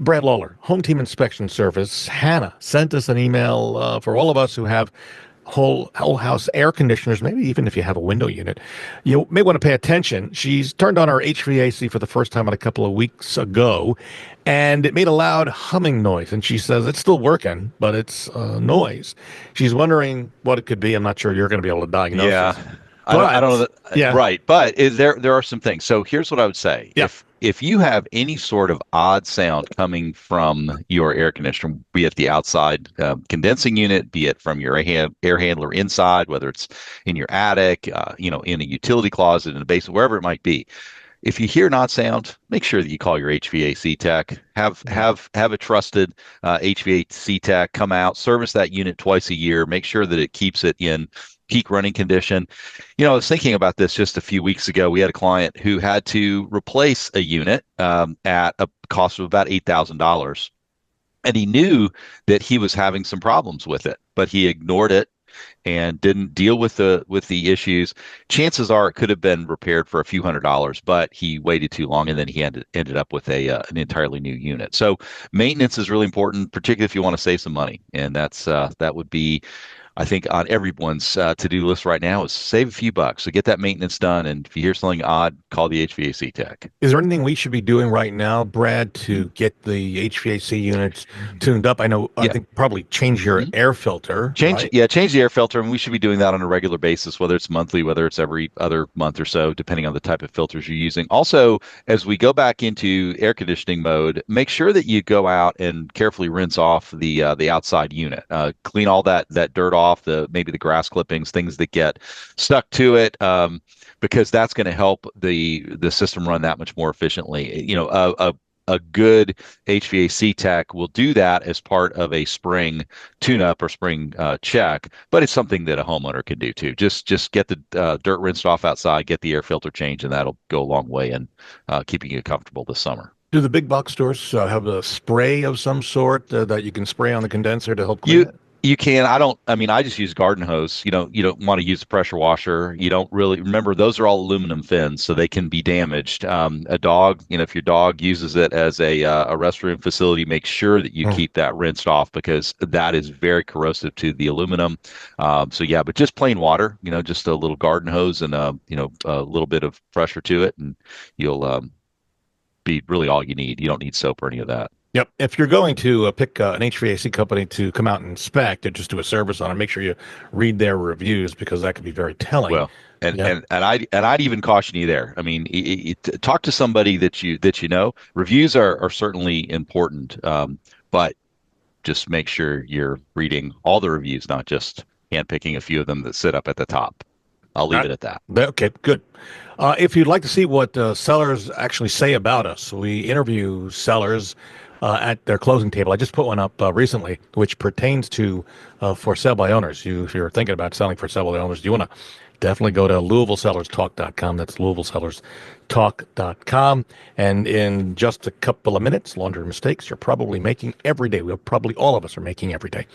Brad Lawler, Home Team Inspection Service. Hannah sent us an email for all of us who have whole house air conditioners. Maybe even if you have a window unit, you may want to pay attention. She's turned on our HVAC for the first time a couple of weeks ago, and it made a loud humming noise. And she says it's still working, but it's noise. She's wondering what it could be. I'm not sure you're going to be able to diagnose Yeah, this, I don't know but that, yeah, right. But there are some things. So here's what I would say. yeah. If you have any sort of odd sound coming from your air conditioner, be it the outside condensing unit, be it from your air handler inside, whether it's in your attic, in a utility closet, in a basement, wherever it might be. If you hear an odd sound, make sure that you call your HVAC tech. Have a trusted HVAC tech come out, service that unit twice a year. Make sure that it keeps it in peak running condition. I was thinking about this just a few weeks ago. We had a client who had to replace a unit at a cost of about $8,000. And he knew that he was having some problems with it, but he ignored it and didn't deal with the issues. Chances are it could have been repaired for a few $100s, but he waited too long, and then he ended up with an entirely new unit. So maintenance is really important, particularly if you want to save some money, and that would be, I think, on everyone's to-do list right now, is save a few bucks. So get that maintenance done. And if you hear something odd, call the HVAC tech. Is there anything we should be doing right now, Brad, to get the HVAC units tuned up? I Yeah. think probably change your Mhm. air filter, Change, right? yeah, change the air filter, and we should be doing that on a regular basis, whether it's monthly, whether it's every other month or so, depending on the type of filters you're using. Also, as we go back into air conditioning mode, make sure that you go out and carefully rinse off the outside unit. Clean all that dirt off, maybe the grass clippings, things that get stuck to it, because that's going to help the system run that much more efficiently. A good HVAC tech will do that as part of a spring tune-up or spring check, but it's something that a homeowner can do too. Just get the dirt rinsed off outside, get the air filter changed, and that'll go a long way in keeping you comfortable this summer. Do the big box stores have a spray of some sort that you can spray on the condenser to help clean You it? you can. I mean, I just use garden hose. You don't want to use a pressure washer. You don't really remember those are all aluminum fins, so they can be damaged. A dog, if your dog uses it as a restroom facility, make sure that you Hmm. keep that rinsed off because that is very corrosive to the aluminum. So yeah, but just plain water, just a little garden hose and a little bit of pressure to it, and you'll be really all you need. You don't need soap or any of that. Yep. If you're going to pick an HVAC company to come out and inspect or just do a service on it, make sure you read their reviews because that could be very telling. Well, and Yeah. I'd even caution you there. I mean, talk to somebody that you know. Reviews are certainly important, but just make sure you're reading all the reviews, not just handpicking a few of them that sit up at the top. I'll leave Right. it at that. Okay, good. If you'd like to see what sellers actually say about us, we interview sellers at their closing table. I just put one up recently, which pertains to for sale by owners. If you're thinking about selling for sale by owners, you want to definitely go to LouisvilleSellersTalk.com. That's LouisvilleSellersTalk.com. And in just a couple of minutes, laundry mistakes you're probably making every day. We'll probably all of us are making every day.